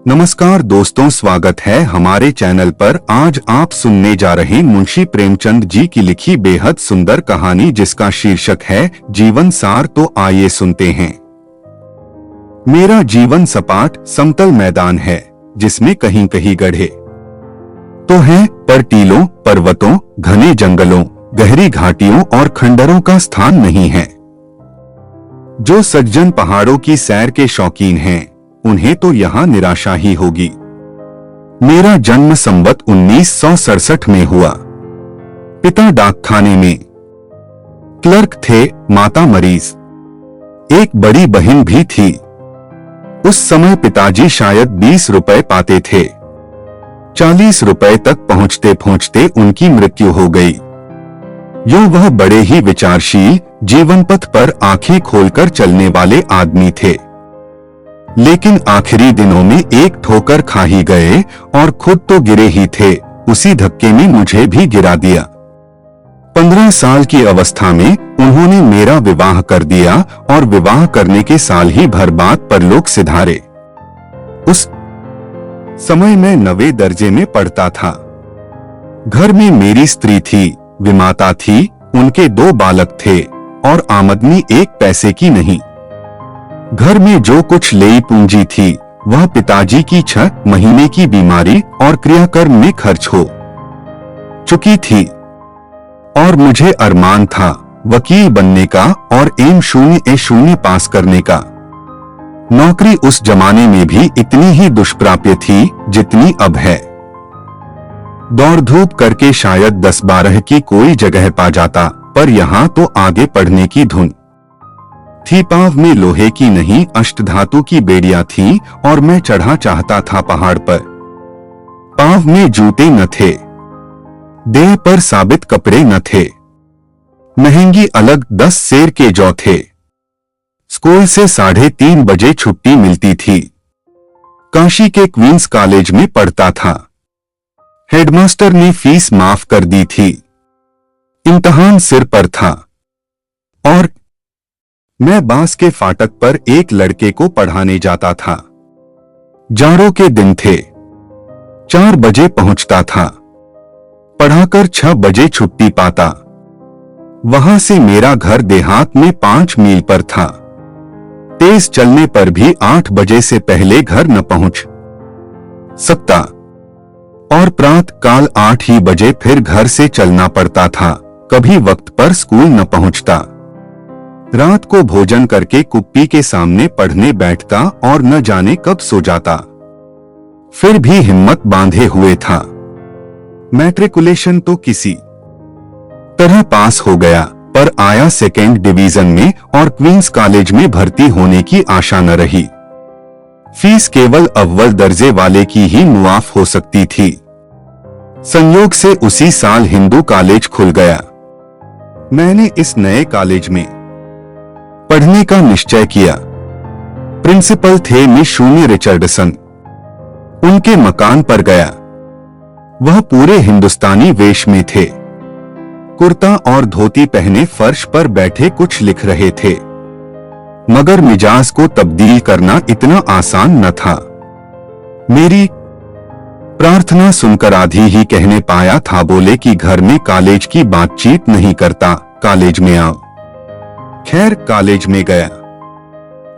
नमस्कार दोस्तों, स्वागत है हमारे चैनल पर। आज आप सुनने जा रहे मुंशी प्रेमचंद जी की लिखी बेहद सुंदर कहानी, जिसका शीर्षक है जीवन सार। तो आइए सुनते हैं। मेरा जीवन सपाट समतल मैदान है, जिसमें कहीं कहीं गड्ढे तो हैं, पर टीलों, पर्वतों, घने जंगलों, गहरी घाटियों और खंडरों का स्थान नहीं है। जो सज्जन पहाड़ों की सैर के शौकीन हैं, उन्हें तो यहाँ निराशा ही होगी। मेरा जन्म संवत 1967 में हुआ। पिता डाकखाने में क्लर्क थे, माता मरीज, एक बड़ी बहन भी थी। उस समय पिताजी शायद 20 रुपए पाते थे। 40 रुपए तक पहुंचते पहुंचते उनकी मृत्यु हो गई। यूं वह बड़े ही विचारशील, जीवन पथ पर आंखें खोलकर चलने वाले आदमी थे। लेकिन आखिरी दिनों में एक ठोकर खा ही गए और खुद तो गिरे ही थे। उसी धक्के में मुझे भी गिरा दिया। 15 साल की अवस्था में उन्होंने मेरा विवाह कर दिया और विवाह करने के साल ही भर बाद परलोक सिधारे। उस समय मैं 9वें दर्जे में पढ़ता था। घर में मेरी स्त्री थी, विमाता थी, उनके 2 बालक थे और आमदनी 1 पैसे की नहीं। घर में जो कुछ लेई पूंजी थी, वह पिताजी की 6 महीने की बीमारी और क्रियाकर्म में खर्च हो चुकी थी। और मुझे अरमान था वकील बनने का और M.A पास करने का। नौकरी उस जमाने में भी इतनी ही दुष्प्राप्य थी जितनी अब है। दौड़ धूप करके शायद 10-12 की कोई जगह पा जाता, पर यहाँ तो आगे पढ़ने की धुन थी। पांव में लोहे की नहीं, अष्टधातु की बेड़ियां थीं और मैं चढ़ा चाहता था पहाड़ पर। पांव में जूते न थे, देह पर साबित कपड़े न थे। महंगी अलग 10 सेर के जौ थे। स्कूल से 3:30 बजे छुट्टी मिलती थी। काशी के क्वींस कॉलेज में पढ़ता था। हेडमास्टर ने फीस माफ कर दी थी। इम्तिहान सिर पर था और मैं बांस के फाटक पर एक लड़के को पढ़ाने जाता था। जाड़ों के दिन थे। 4 बजे पहुंचता था, पढ़ाकर 6 बजे छुट्टी पाता। वहां से मेरा घर देहात में 5 मील पर था। तेज चलने पर भी 8 बजे से पहले घर न पहुंच सकता और प्रातः काल 8 ही बजे फिर घर से चलना पड़ता था। कभी वक्त पर स्कूल न पहुंचता। रात को भोजन करके कुप्पी के सामने पढ़ने बैठता और न जाने कब सो जाता। फिर भी हिम्मत बांधे हुए था। मैट्रिकुलेशन तो किसी तरह पास हो गया, पर आया 2nd डिवीजन में और क्वींस कॉलेज में भर्ती होने की आशा न रही। फीस केवल अव्वल दर्जे वाले की ही मुआफ हो सकती थी। संयोग से उसी साल हिंदू कॉलेज खुल गया। मैंने इस नए कॉलेज में पढ़ने का निश्चय किया। प्रिंसिपल थे मिस रिचर्डसन। उनके मकान पर गया। वह पूरे हिंदुस्तानी वेश में थे। कुर्ता और धोती पहने फर्श पर बैठे कुछ लिख रहे थे, मगर मिजाज को तब्दील करना इतना आसान न था। मेरी प्रार्थना सुनकर आधी ही कहने पाया था। बोले कि घर में कॉलेज की बातचीत नहीं करता, कॉलेज में आओ। खैर कॉलेज में गया।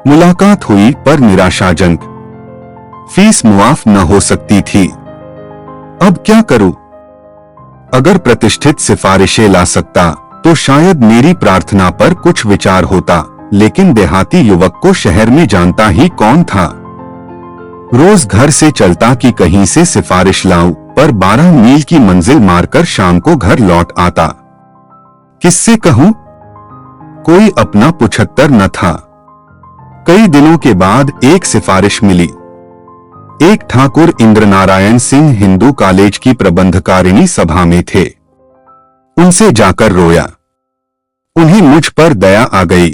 मुलाकात हुई, पर निराशाजनक। फीस मुआफ न हो सकती थी। अब क्या करूं? अगर प्रतिष्ठित सिफारिशें ला सकता तो शायद मेरी प्रार्थना पर कुछ विचार होता, लेकिन देहाती युवक को शहर में जानता ही कौन था। रोज घर से चलता कि कहीं से सिफारिश लाऊं, पर 12 मील की मंजिल मारकर शाम को घर लौट आता। किससे कहूं? कोई अपना पुछत्तर न था। कई दिनों के बाद एक सिफारिश मिली। एक ठाकुर इंद्रनारायण सिंह हिंदू कॉलेज की प्रबंधकारिणी सभा में थे। उनसे जाकर रोया। उन्हें मुझ पर दया आ गई।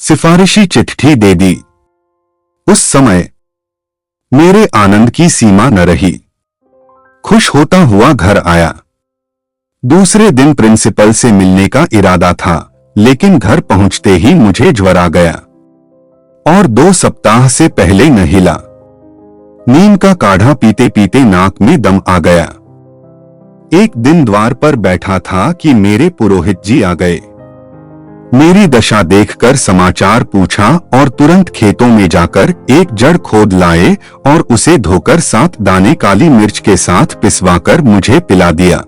सिफारिशी चिट्ठी दे दी। उस समय मेरे आनंद की सीमा न रही। खुश होता हुआ घर आया। दूसरे दिन प्रिंसिपल से मिलने का इरादा था, लेकिन घर पहुंचते ही मुझे ज्वर आ गया और 2 सप्ताह से पहले न हिला। नीम का काढ़ा पीते पीते नाक में दम आ गया। एक दिन द्वार पर बैठा था कि मेरे पुरोहित जी आ गए। मेरी दशा देखकर समाचार पूछा और तुरंत खेतों में जाकर एक जड़ खोद लाए और उसे धोकर 7 दाने काली मिर्च के साथ पिसवाकर मुझे पिला दिया।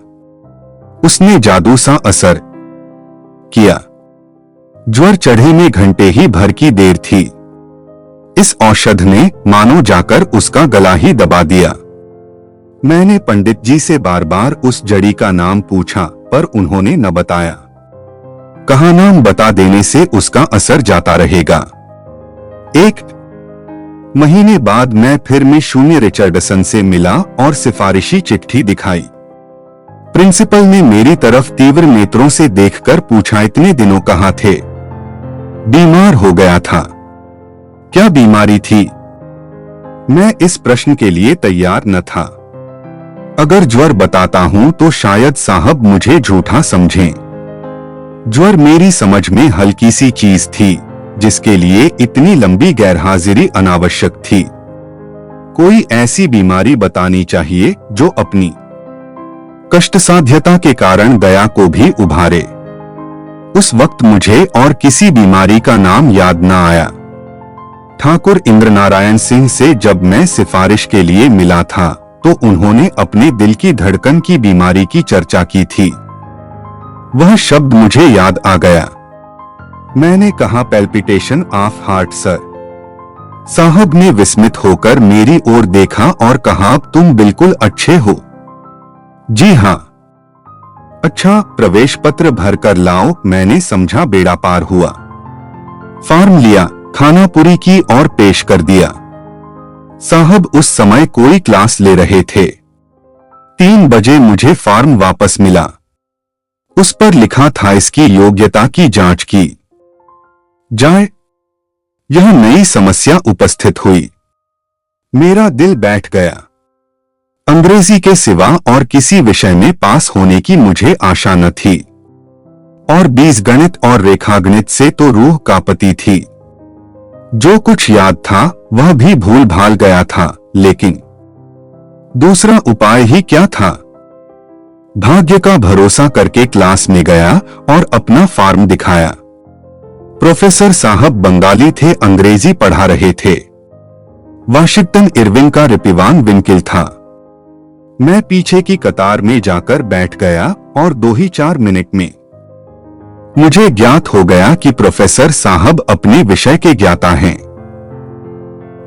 उसने जादू सा असर किया। ज्वर चढ़े में घंटे ही भर की देर थी। इस औषध ने मानो जाकर उसका गला ही दबा दिया। मैंने पंडित जी से बार बार उस जड़ी का नाम पूछा पर उन्होंने न बताया। कहा नाम बता देने से उसका असर जाता रहेगा। 1 महीने बाद मैं फिर में शून्य रिचर्डसन से मिला और सिफारिशी चिट्ठी दिखाई। प्रिंसिपल ने मेरी तरफ तीव्र नेत्रों से देखकर पूछा, इतने दिनों कहाँ थे? बीमार हो गया था। क्या बीमारी थी? मैं इस प्रश्न के लिए तैयार न था। अगर ज्वर बताता हूं तो शायद साहब मुझे झूठा समझें। ज्वर मेरी समझ में हल्की सी चीज थी जिसके लिए इतनी लंबी गैरहाजिरी अनावश्यक थी। कोई ऐसी बीमारी बतानी चाहिए जो अपनी कष्टसाध्यता के कारण दया को भी उभारे। उस वक्त मुझे और किसी बीमारी का नाम याद न आया। ठाकुर इंद्रनारायण सिंह से जब मैं सिफारिश के लिए मिला था तो उन्होंने अपने दिल की धड़कन की बीमारी की चर्चा की थी। वह शब्द मुझे याद आ गया। मैंने कहा, पैल्पिटेशन ऑफ हार्ट सर। साहब ने विस्मित होकर मेरी ओर देखा और कहा, तुम बिल्कुल अच्छे हो। जी हाँ। अच्छा, प्रवेश पत्र भर कर लाओ। मैंने समझा बेड़ा पार हुआ। फॉर्म लिया, खाना पूरी की और पेश कर दिया। साहब उस समय कोई क्लास ले रहे थे। 3 बजे मुझे फॉर्म वापस मिला। उस पर लिखा था, इसकी योग्यता की जांच की जाए। यह नई समस्या उपस्थित हुई। मेरा दिल बैठ गया। अंग्रेजी के सिवा और किसी विषय में पास होने की मुझे आशा न थी और बीजगणित और रेखागणित से तो रूह कांपती थी। जो कुछ याद था वह भी भूल भाल गया था, लेकिन दूसरा उपाय ही क्या था? भाग्य का भरोसा करके क्लास में गया और अपना फॉर्म दिखाया। प्रोफेसर साहब बंगाली थे, अंग्रेजी पढ़ा रहे थे। वाशिंगटन इरविंग का रिपिवान विंकिल था। मैं पीछे की कतार में जाकर बैठ गया और 2 ही 4 मिनट में मुझे ज्ञात हो गया कि प्रोफेसर साहब अपने विषय के ज्ञाता हैं।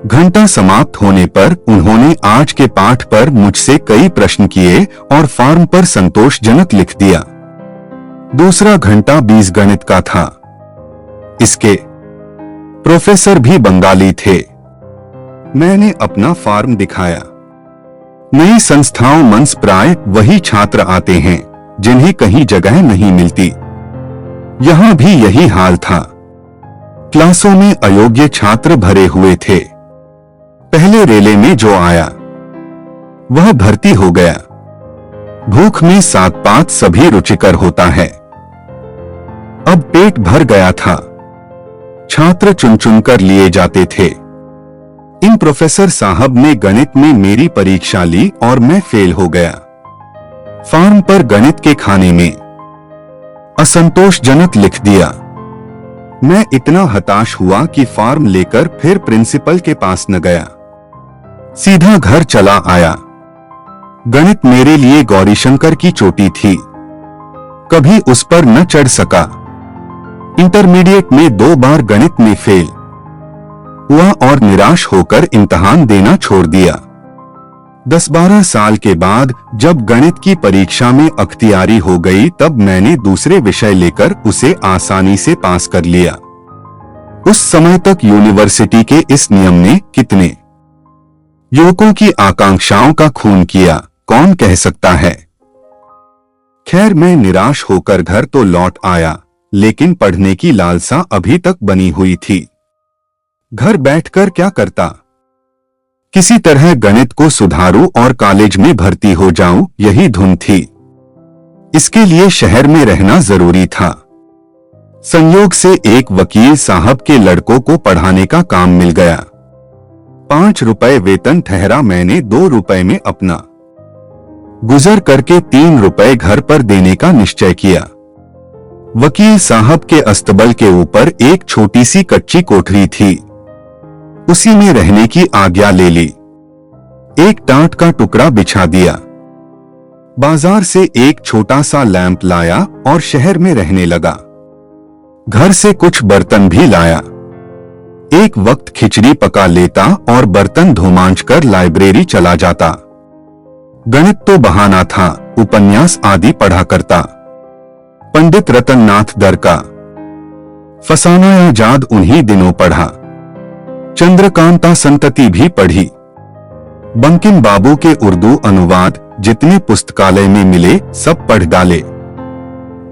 घंटा समाप्त होने पर उन्होंने आज के पाठ पर मुझसे कई प्रश्न किए और फॉर्म पर संतोषजनक लिख दिया। दूसरा घंटा बीजगणित का था। इसके प्रोफेसर भी बंगाली थे। मैंने अपना फॉर्म दिखाया। नई संस्थाओं मंस प्राय वही छात्र आते हैं जिन्हें कहीं जगह नहीं मिलती। यहां भी यही हाल था। क्लासों में अयोग्य छात्र भरे हुए थे। पहले रेले में जो आया वह भर्ती हो गया। भूख में साग पात सभी रुचिकर होता है। अब पेट भर गया था। छात्र चुन चुन कर लिए जाते थे। इन प्रोफेसर साहब ने गणित में मेरी परीक्षा ली और मैं फेल हो गया। फॉर्म पर गणित के खाने में असंतोषजनक लिख दिया। मैं इतना हताश हुआ कि फॉर्म लेकर फिर प्रिंसिपल के पास न गया। सीधा घर चला आया। गणित मेरे लिए गौरीशंकर की चोटी थी। कभी उस पर न चढ़ सका। इंटरमीडिएट में 2 बार गणित में फेल हुआ और निराश होकर इम्तिहान देना छोड़ दिया। 10-12 साल के बाद जब गणित की परीक्षा में अख्तियारी हो गई तब मैंने दूसरे विषय लेकर उसे आसानी से पास कर लिया। उस समय तक यूनिवर्सिटी के इस नियम ने कितने युवकों की आकांक्षाओं का खून किया, कौन कह सकता है। खैर, मैं निराश होकर घर तो लौट आया, लेकिन पढ़ने की लालसा अभी तक बनी हुई थी। घर बैठकर क्या करता? किसी तरह गणित को सुधारूं और कॉलेज में भर्ती हो जाऊं, यही धुन थी। इसके लिए शहर में रहना जरूरी था। संयोग से एक वकील साहब के लड़कों को पढ़ाने का काम मिल गया। 5 रुपए वेतन ठहरा। मैंने 2 रुपए में अपना गुजर करके 3 रुपए घर पर देने का निश्चय किया। वकील साहब के अस्तबल के ऊपर एक छोटी सी कच्ची कोठरी थी, उसी में रहने की आज्ञा ले ली। एक टाट का टुकड़ा बिछा दिया। बाजार से एक छोटा सा लैंप लाया और शहर में रहने लगा। घर से कुछ बर्तन भी लाया। एक वक्त खिचड़ी पका लेता और बर्तन धोमांज कर लाइब्रेरी चला जाता। गणित तो बहाना था, उपन्यास आदि पढ़ा करता। पंडित रतननाथ दर का फसाना आजाद उन्हीं दिनों पढ़ा। चंद्रकांता संतति भी पढ़ी। बंकिम बाबू के उर्दू अनुवाद जितने पुस्तकालय में मिले सब पढ़ डाले।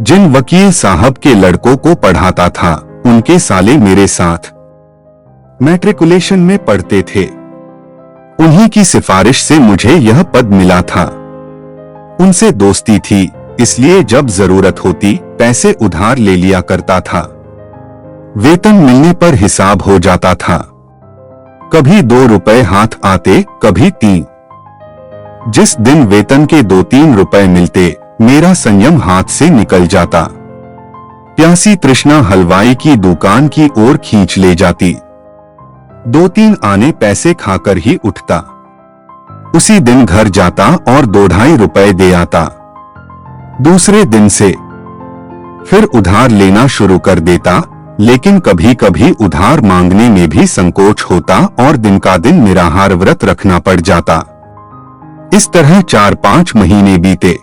जिन वकील साहब के लड़कों को पढ़ाता था उनके साले मेरे साथ मैट्रिकुलेशन में पढ़ते थे। उन्हीं की सिफारिश से मुझे यह पद मिला था। उनसे दोस्ती थी, इसलिए जब जरूरत होती पैसे उधार ले लिया करता था। वेतन मिलने पर हिसाब हो जाता था। कभी 2 रुपए हाथ आते, कभी 3। जिस दिन वेतन के 2-3 रुपए मिलते मेरा संयम हाथ से निकल जाता। प्यासी तृष्णा हलवाई की दुकान की ओर खींच ले जाती। 2-3 आने पैसे खाकर ही उठता। उसी दिन घर जाता और 2-2.5 रुपए दे आता। दूसरे दिन से फिर उधार लेना शुरू कर देता, लेकिन कभी कभी उधार मांगने में भी संकोच होता और दिन का दिन निराहार व्रत रखना पड़ जाता। इस तरह 4-5 महीने बीते।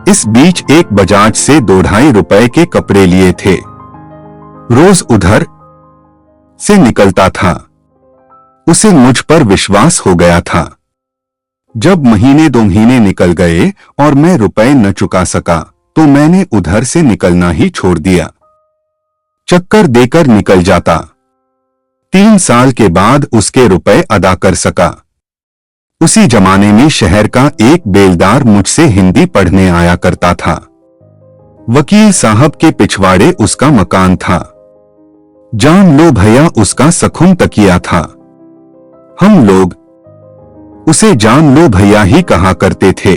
इस बीच एक बजाज से 2-2.5 रुपए के कपड़े लिए थे। रोज उधर से निकलता था। उसे मुझ पर विश्वास हो गया था। जब 1-2 महीने निकल गए और मैं रुपए न चुका सका तो मैंने उधर से निकलना ही छोड़ दिया। चक्कर देकर निकल जाता। 3 साल के बाद उसके रुपए अदा कर सका। उसी जमाने में शहर का एक बेलदार मुझसे हिंदी पढ़ने आया करता था। वकील साहब के पिछवाड़े उसका मकान था। जान लो भैया उसका सखुन तकिया था। हम लोग उसे जान लो भैया ही कहा करते थे।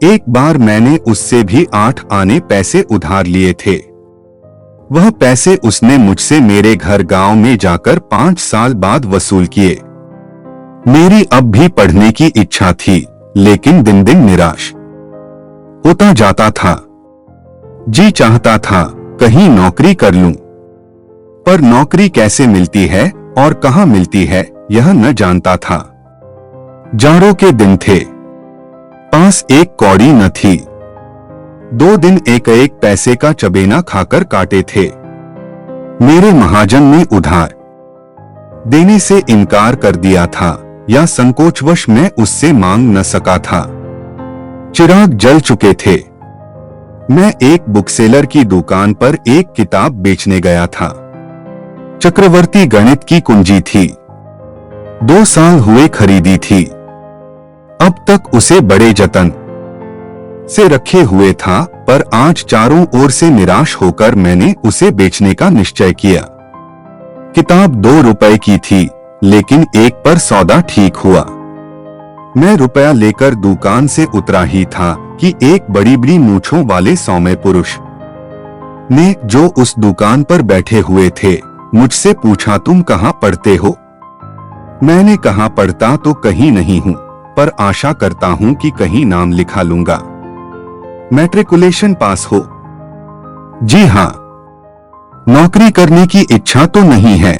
एक बार मैंने उससे भी 8 आने पैसे उधार लिए थे। वह पैसे उसने मुझसे मेरे घर गांव में जाकर 5 साल बाद वसूल किए। मेरी अब भी पढ़ने की इच्छा थी, लेकिन दिन दिन निराश होता जाता था। जी चाहता था कहीं नौकरी कर लूं, पर नौकरी कैसे मिलती है और कहां मिलती है यह न जानता था। जाड़ों के दिन थे, पास एक कौड़ी न थी। 2 दिन एक पैसे का चबेना खाकर काटे थे। मेरे महाजन ने उधार देने से इनकार कर दिया था या संकोचवश मैं उससे मांग न सका था। चिराग जल चुके थे। मैं एक बुकसेलर की दुकान पर एक किताब बेचने गया था। चक्रवर्ती गणित की कुंजी थी। 2 साल हुए खरीदी थी। अब तक उसे बड़े जतन से रखे हुए था, पर आज चारों ओर से निराश होकर मैंने उसे बेचने का निश्चय किया। किताब 2 रुपए की थी, लेकिन एक पर सौदा ठीक हुआ। मैं रुपया लेकर दुकान से उतरा ही था कि एक बड़ी बड़ी मूंछों वाले सौम्य पुरुष ने, जो उस दुकान पर बैठे हुए थे, मुझसे पूछा तुम कहाँ पढ़ते हो? मैंने कहा पढ़ता तो कहीं नहीं हूँ, पर आशा करता हूँ कि कहीं नाम लिखा लूंगा। मैट्रिकुलेशन पास हो। जी हाँ, नौकरी करने की इच्छा तो नहीं है।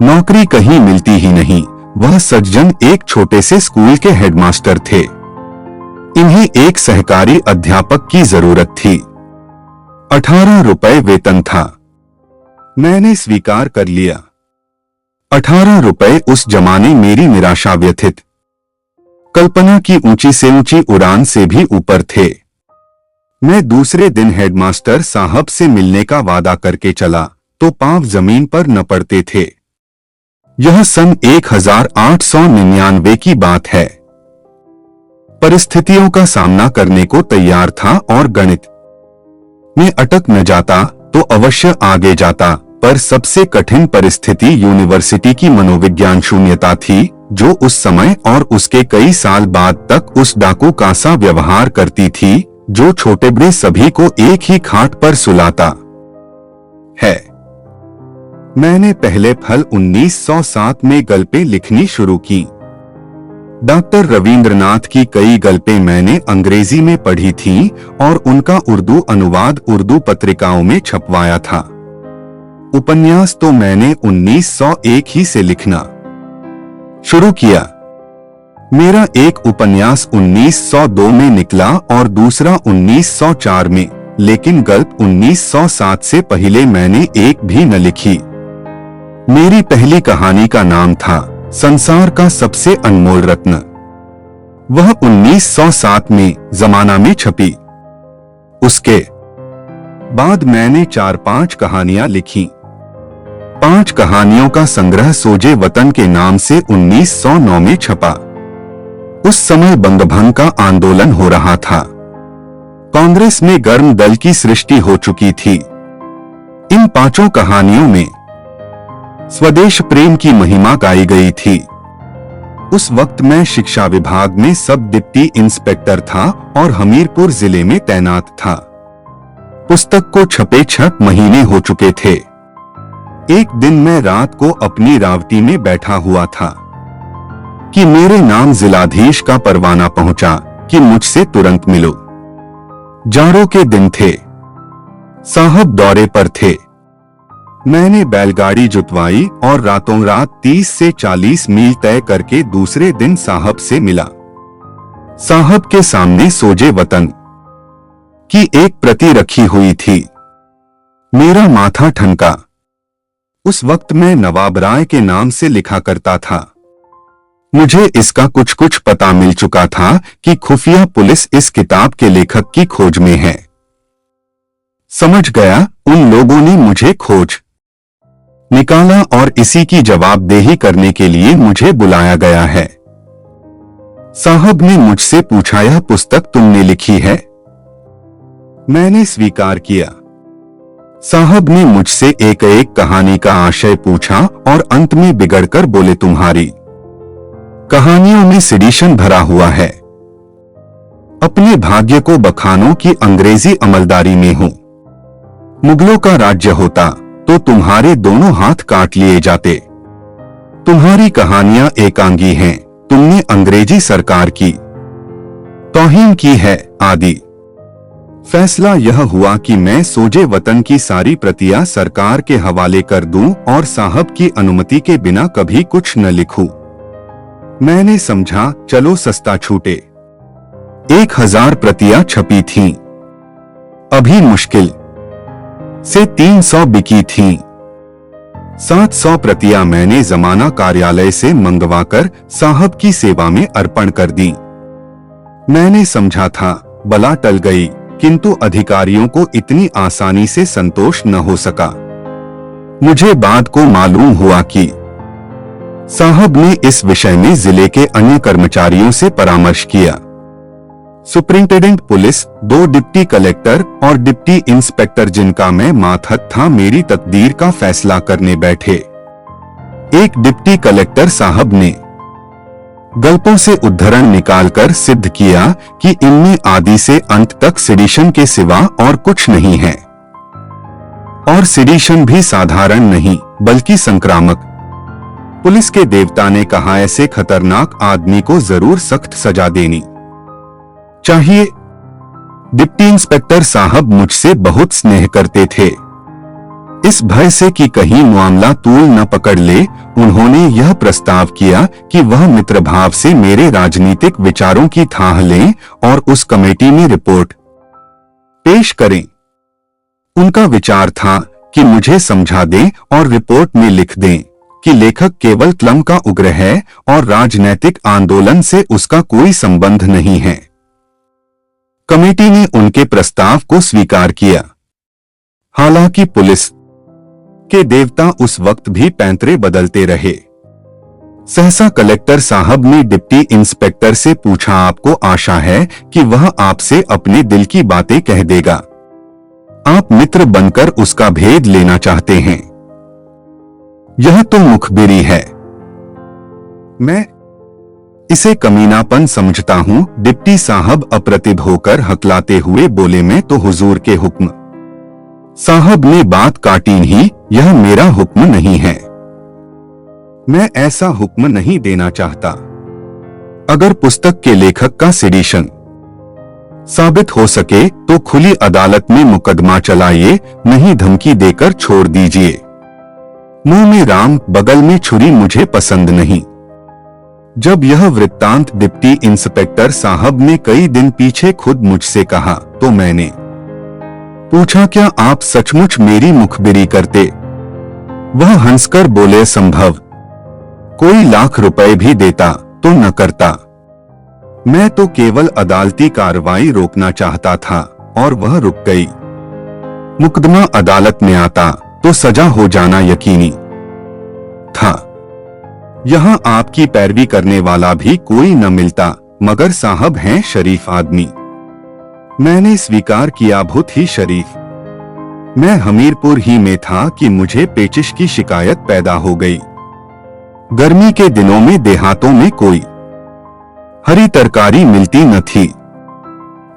नौकरी कहीं मिलती ही नहीं। वह सज्जन एक छोटे से स्कूल के हेडमास्टर थे। इन्हें एक सहकारी अध्यापक की जरूरत थी। 18 रुपए वेतन था। मैंने स्वीकार कर लिया। 18 रुपए उस जमाने मेरी निराशा व्यथित कल्पना की ऊंची से ऊंची उड़ान से भी ऊपर थे। मैं दूसरे दिन हेडमास्टर साहब से मिलने का वादा करके चला तो पांव जमीन पर न पड़ते थे। यह सन 1899 की बात है। परिस्थितियों का सामना करने को तैयार था और गणित में अटक न जाता तो अवश्य आगे जाता, पर सबसे कठिन परिस्थिति यूनिवर्सिटी की मनोविज्ञान शून्यता थी, जो उस समय और उसके कई साल बाद तक उस डाकू का सा व्यवहार करती थी, जो छोटे बड़े सभी को एक ही खाट पर सुलाता है। मैंने पहले फल 1907 में गल्पें लिखनी शुरू की। डॉक्टर रविंद्रनाथ की कई गल्पें मैंने अंग्रेजी में पढ़ी थीं और उनका उर्दू अनुवाद उर्दू पत्रिकाओं में छपवाया था। उपन्यास तो मैंने 1901 ही से लिखना शुरू किया। मेरा एक उपन्यास 1902 में निकला और दूसरा 1904 में, लेकिन गल्प 1907 से पहले मैंने एक भी न लिखी। मेरी पहली कहानी का नाम था संसार का सबसे अनमोल रत्न। वह 1907 में जमाना में छपी। उसके बाद मैंने 4-5 कहानियां लिखी। 5 कहानियों का संग्रह सोजे वतन के नाम से 1909 में छपा। उस समय बंगभंग का आंदोलन हो रहा था। कांग्रेस में गर्म दल की सृष्टि हो चुकी थी। इन 5 कहानियों में स्वदेश प्रेम की महिमा गाई गई थी। उस वक्त मैं शिक्षा विभाग में सब डिप्टी इंस्पेक्टर था और हमीरपुर जिले में तैनात था। पुस्तक को छपे 6 महीने हो चुके थे। एक दिन मैं रात को अपनी रावटी में बैठा हुआ था कि मेरे नाम जिलाधीश का परवाना पहुंचा कि मुझसे तुरंत मिलो। जाड़ों के दिन थे। साहब दौरे पर थे। मैंने बैलगाड़ी जुतवाई और रातों रात 30 से 40 मील तय करके दूसरे दिन साहब से मिला। साहब के सामने सोजे वतन की एक प्रति रखी हुई थी। मेरा माथा ठनका। उस वक्त मैं नवाब राय के नाम से लिखा करता था। मुझे इसका कुछ कुछ पता मिल चुका था कि खुफिया पुलिस इस किताब के लेखक की खोज में है। समझ गया उन लोगों ने मुझे खोज निकाला और इसी की जवाबदेही करने के लिए मुझे बुलाया गया है। साहब ने मुझसे पूछा, यह पुस्तक तुमने लिखी है? मैंने स्वीकार किया। साहब ने मुझसे एक एक कहानी का आशय पूछा और अंत में बिगड़कर बोले, तुम्हारी कहानियों में सिडिशन भरा हुआ है। अपने भाग्य को बखानो की अंग्रेजी अमलदारी में हूं। मुगलों का राज्य होता तो तुम्हारे दोनों हाथ काट लिए जाते। तुम्हारी कहानियां एकांगी हैं, तुमने अंग्रेजी सरकार की तौहीन की है आदि। फैसला यह हुआ कि मैं सोजे वतन की सारी प्रतियां सरकार के हवाले कर दूं और साहब की अनुमति के बिना कभी कुछ न लिखूं। मैंने समझा चलो सस्ता छूटे। 1000 प्रतियां छपी थीं। अभी मुश्किल से 300 बिकी थीं। 700 प्रतियां मैंने जमाना कार्यालय से मंगवाकर साहब की सेवा में अर्पण कर दी। मैंने समझा था बला टल गई, किंतु अधिकारियों को इतनी आसानी से संतोष न हो सका। मुझे बाद को मालूम हुआ कि साहब ने इस विषय में जिले के अन्य कर्मचारियों से परामर्श किया। सुपरिंटेंडेंट पुलिस, 2 डिप्टी कलेक्टर और डिप्टी इंस्पेक्टर जिनका मैं मातहत था, मेरी तकदीर का फैसला करने बैठे। एक डिप्टी कलेक्टर साहब ने गल्पों से उद्धरण निकालकर सिद्ध किया कि इनमें आदि से अंत तक सिडिशन के सिवा और कुछ नहीं है, और सिडिशन भी साधारण नहीं बल्कि संक्रामक। पुलिस के देवता ने कहा, ऐसे खतरनाक आदमी को जरूर सख्त सजा देनी चाहिए। डिप्टी इंस्पेक्टर साहब मुझसे बहुत स्नेह करते थे। इस भय से कि कहीं मामला तूल न पकड़ ले, उन्होंने यह प्रस्ताव किया कि वह मित्रभाव से मेरे राजनीतिक विचारों की थाह लें और उस कमेटी में रिपोर्ट पेश करें। उनका विचार था कि मुझे समझा दें और रिपोर्ट में लिख दें कि लेखक केवल क्लम का उग्र है और राजनैतिक आंदोलन से उसका कोई संबंध नहीं है। कमेटी ने उनके प्रस्ताव को स्वीकार किया। हालांकि पुलिस के देवता उस वक्त भी पैंतरे बदलते रहे। सहसा कलेक्टर साहब ने डिप्टी इंस्पेक्टर से पूछा, आपको आशा है कि वह आपसे अपने दिल की बातें कह देगा? आप मित्र बनकर उसका भेद लेना चाहते हैं? यह तो मुखबिरी है। मैं इसे कमीनापन समझता हूँ। डिप्टी साहब अप्रतिभ होकर हकलाते हुए बोले, मैं तो हुजूर के हुक्म। साहब ने बात काटी ही, यह मेरा हुक्म नहीं है। मैं ऐसा हुक्म नहीं देना चाहता। अगर पुस्तक के लेखक का सेडिशन साबित हो सके तो खुली अदालत में मुकदमा चलाइए, नहीं धमकी देकर छोड़ दीजिए। मुंह में राम बगल में छुरी मुझे पसंद नहीं। जब यह वृत्तांत डिप्टी इंस्पेक्टर साहब ने कई दिन पीछे खुद मुझसे कहा तो मैंने पूछा, क्या आप सचमुच मेरी मुखबिरी करते? वह हंसकर बोले, संभव, कोई लाख रुपए भी देता तो न करता। मैं तो केवल अदालती कार्रवाई रोकना चाहता था और वह रुक गई। मुकदमा अदालत में आता तो सजा हो जाना यकीनी था। यहाँ आपकी पैरवी करने वाला भी कोई न मिलता, मगर साहब हैं शरीफ आदमी। मैंने स्वीकार किया, बहुत ही शरीफ। मैं हमीरपुर ही में था कि मुझे पेचिश की शिकायत पैदा हो गई। गर्मी के दिनों में देहातों में कोई हरी तरकारी मिलती न थी।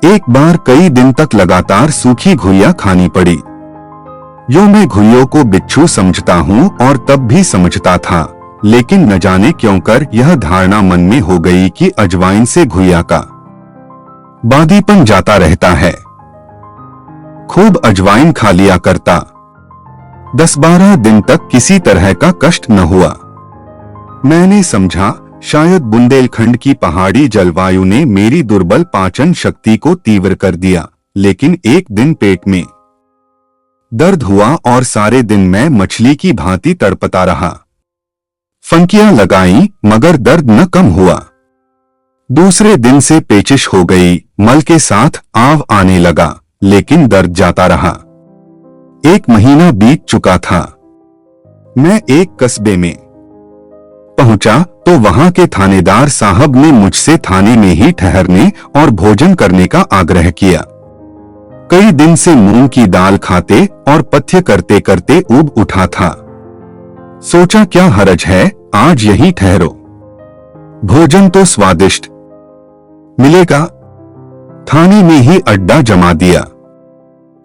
एक बार कई दिन तक लगातार सूखी घुइयां खानी पड़ी। यो मैं घुइयों को बिच्छू समझता हूँ और तब भी समझता था, लेकिन न जाने क्यों कर यह धारणा मन में हो गई कि अजवाइन से घुइया का बादीपन जाता रहता है। खूब अजवाइन खा लिया करता। 10-12 दिन तक किसी तरह का कष्ट न हुआ। मैंने समझा शायद बुंदेलखंड की पहाड़ी जलवायु ने मेरी दुर्बल पाचन शक्ति को तीव्र कर दिया, लेकिन एक दिन पेट में दर्द हुआ और सारे दिन मैं मछली की भांति तड़पता रहा। फंकियां लगाई मगर दर्द न कम हुआ। दूसरे दिन से पेचिश हो गई, मल के साथ आव आने लगा, लेकिन दर्द जाता रहा। 1 महीना बीत चुका था। मैं एक कस्बे में पहुंचा तो वहां के थानेदार साहब ने मुझसे थाने में ही ठहरने और भोजन करने का आग्रह किया। कई दिन से मूंग की दाल खाते और पथ्य करते करते ऊब उठा था। सोचा क्या हरज है, आज यहीं ठहरो, भोजन तो स्वादिष्ट मिलेगा। थाने में ही अड्डा जमा दिया।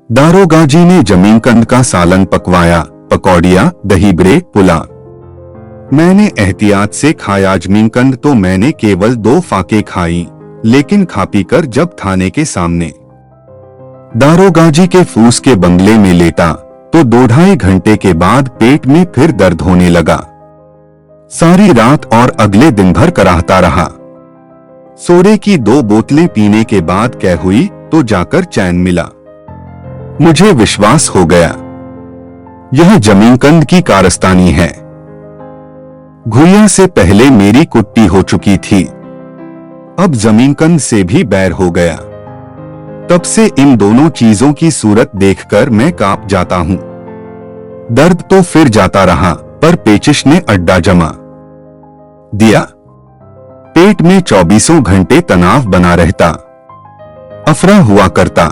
दारोगाजी ने जमीनकंद का सालन पकवाया, पकौड़िया, दही ब्रे, पुला। मैंने एहतियात से खाया। जमीनकंद तो मैंने केवल 2 फाके खाई, लेकिन खा पी कर जब थाने के सामने दारोगाजी के फूस के बंगले में लेटा तो 2-2.5 घंटे के बाद पेट में फिर दर्द होने लगा। सारी रात और अगले दिन भर कराहता रहा। सोडे की 2 बोतलें पीने के बाद क्या हुई तो जाकर चैन मिला। मुझे विश्वास हो गया यह जमीनकंद की कारस्तानी है। घुइया से पहले मेरी कुट्टी हो चुकी थी, अब जमीनकंद से भी बैर हो गया। तब से इन दोनों चीजों की सूरत देखकर मैं कांप जाता हूं। दर्द तो फिर जाता रहा, पर पेचिश ने अड्डा जमा दिया। पेट में 24 घंटे तनाव बना रहता, अफरा हुआ करता।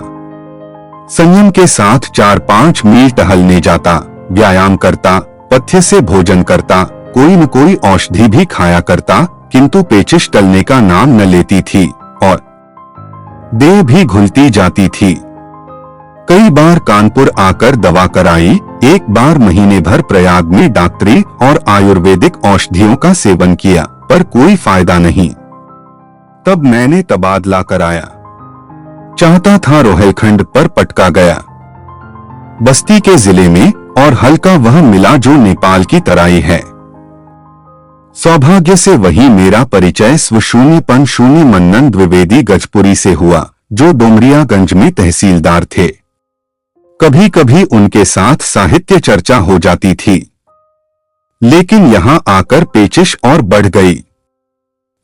संयम के साथ 4-5 मील टहलने जाता, व्यायाम करता, पथ्य से भोजन करता, कोई न कोई औषधि भी खाया करता, किंतु पेचिश टलने का नाम न लेती थी और देह भी घुलती जाती थी। कई बार कानपुर आकर दवा कराई, एक बार महीने भर प्रयाग में डॉक्टरी और आयुर्वेदिक औषधियों का सेवन किया, पर कोई फायदा नहीं। तब मैंने तबादला कराया। चाहता था रोहिलखंड पर पटका गया, बस्ती के जिले में, और हल्का वह मिला जो नेपाल की तराई है। सौभाग्य से वही मेरा परिचय स्व-0-0 मन्नन द्विवेदी गजपुरी से हुआ, जो डोमरियागंज में तहसीलदार थे। कभी कभी उनके साथ साहित्य चर्चा हो जाती थी, लेकिन यहां आकर पेचिश और बढ़ गई।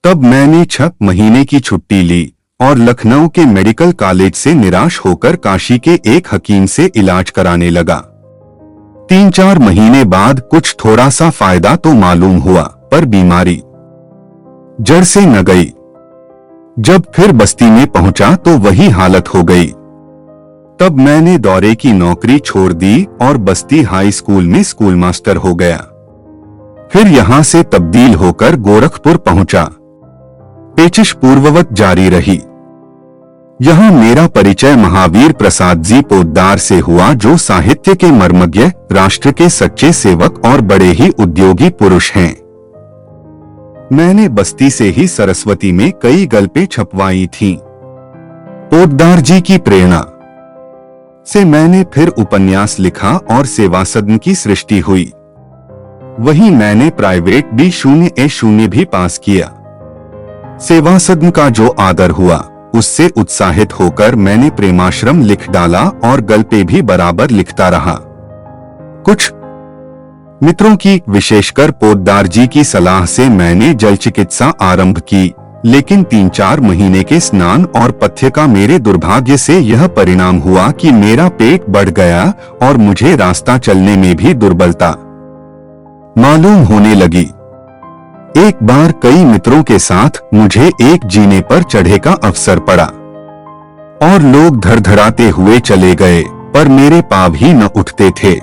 तब मैंने 6 महीने की छुट्टी ली और लखनऊ के मेडिकल कॉलेज से निराश होकर काशी के एक हकीम से इलाज कराने लगा। 3-4 महीने बाद कुछ थोड़ा सा फायदा तो मालूम हुआ, पर बीमारी जड़ से न गई। जब फिर बस्ती में पहुंचा तो वही हालत हो गई। तब मैंने दौरे की नौकरी छोड़ दी और बस्ती हाई स्कूल में स्कूल मास्टर हो गया। फिर यहां से तब्दील होकर गोरखपुर पहुंचा। पेचिश पूर्ववत जारी रही। यहां मेरा परिचय महावीर प्रसाद जी पोद्दार से हुआ, जो साहित्य के मर्मज्ञ, राष्ट्र के सच्चे सेवक और बड़े ही उद्योगी पुरुष हैं। मैंने बस्ती से ही सरस्वती में कई गल्पें छपवाई थीं। पोद्दार जी की प्रेरणा से मैंने फिर उपन्यास लिखा और सेवा सदन की सृष्टि हुई। वहीं मैंने प्राइवेट B.A. भी पास किया। सेवा सदन का जो आदर हुआ, उससे उत्साहित होकर मैंने प्रेमाश्रम लिख डाला और गल्पें भी बराबर लिखता रहा। कुछ मित्रों की, विशेषकर पोद्दार जी की सलाह से मैंने जल चिकित्सा आरंभ की, लेकिन 3-4 महीने के स्नान और पथ्य का मेरे दुर्भाग्य से यह परिणाम हुआ कि मेरा पेट बढ़ गया और मुझे रास्ता चलने में भी दुर्बलता मालूम होने लगी। एक बार कई मित्रों के साथ मुझे एक जीने पर चढ़े का अवसर पड़ा और लोग धड़धड़ाते हुए चले गए, पर मेरे पाँव ही न उठते थे।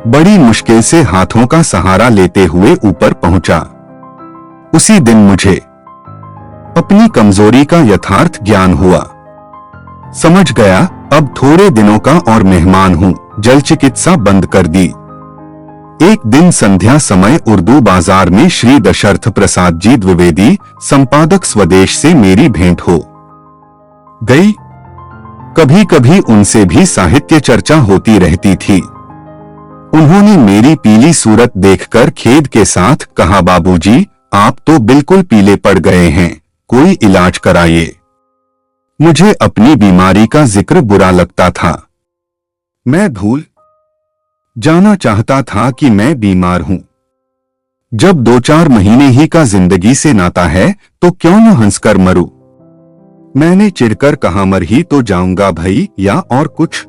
बड़ी मुश्किल से हाथों का सहारा लेते हुए ऊपर पहुंचा। उसी दिन मुझे अपनी कमजोरी का यथार्थ ज्ञान हुआ। समझ गया, अब थोड़े दिनों का और मेहमान हूं। जल चिकित्सा बंद कर दी। एक दिन संध्या समय उर्दू बाजार में श्री दशरथ प्रसाद जी द्विवेदी, संपादक स्वदेश से मेरी भेंट हो गई। कभी कभी उनसे भी साहित्य चर्चा होती रहती थी। उन्होंने मेरी पीली सूरत देखकर खेद के साथ कहा, बाबूजी, आप तो बिल्कुल पीले पड़ गए हैं, कोई इलाज कराइए। मुझे अपनी बीमारी का जिक्र बुरा लगता था। मैं भूल जाना चाहता था कि मैं बीमार हूं। जब 2-4 महीने ही का जिंदगी से नाता है तो क्यों न हंसकर मरूं। मैंने चिढ़कर कहा, मर ही तो जाऊंगा भई, या और कुछ।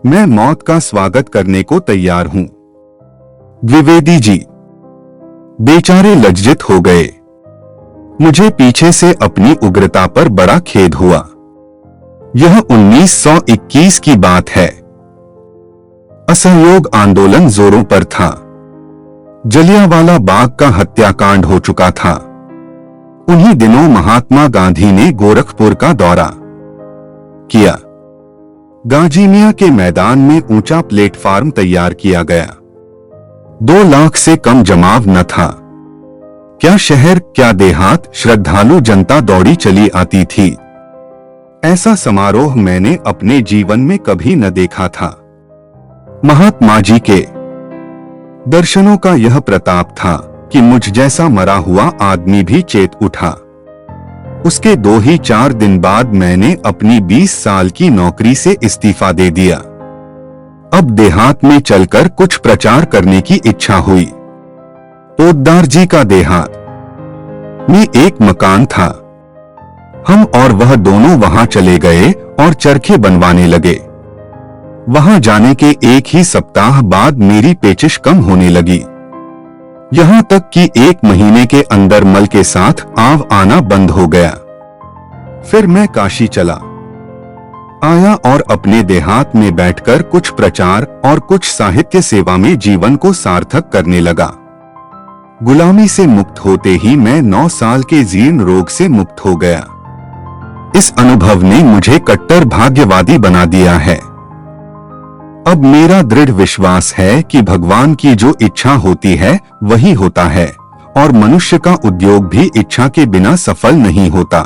मैं मौत का स्वागत करने को तैयार हूं। द्विवेदी जी बेचारे लज्जित हो गए। मुझे पीछे से अपनी उग्रता पर बड़ा खेद हुआ। यह 1921 की बात है। असहयोग आंदोलन जोरों पर था। जलियांवाला बाग का हत्याकांड हो चुका था। उन्हीं दिनों महात्मा गांधी ने गोरखपुर का दौरा किया। गांजी मियां के मैदान में ऊंचा प्लेटफार्म तैयार किया गया। 2 लाख से कम जमाव न था। क्या शहर, क्या देहात, श्रद्धालु जनता दौड़ी चली आती थी। ऐसा समारोह मैंने अपने जीवन में कभी न देखा था। महात्मा जी के दर्शनों का यह प्रताप था कि मुझ जैसा मरा हुआ आदमी भी चेत उठा। उसके 2 ही 4 दिन बाद मैंने अपनी 20 साल की नौकरी से इस्तीफा दे दिया। अब देहात में चलकर कुछ प्रचार करने की इच्छा हुई। पोद्दार जी का देहात में एक मकान था। हम और वह दोनों वहां चले गए और चरखे बनवाने लगे। वहां जाने के 1 ही सप्ताह बाद मेरी पेचिश कम होने लगी। यहां तक कि 1 महीने के अंदर मल के साथ आव आना बंद हो गया। फिर मैं काशी चला आया और अपने देहात में बैठकर कुछ प्रचार और कुछ साहित्य सेवा में जीवन को सार्थक करने लगा। गुलामी से मुक्त होते ही मैं 9 साल के जीर्ण रोग से मुक्त हो गया। इस अनुभव ने मुझे कट्टर भाग्यवादी बना दिया है। अब मेरा दृढ़ विश्वास है कि भगवान की जो इच्छा होती है वही होता है और मनुष्य का उद्योग भी इच्छा के बिना सफल नहीं होता।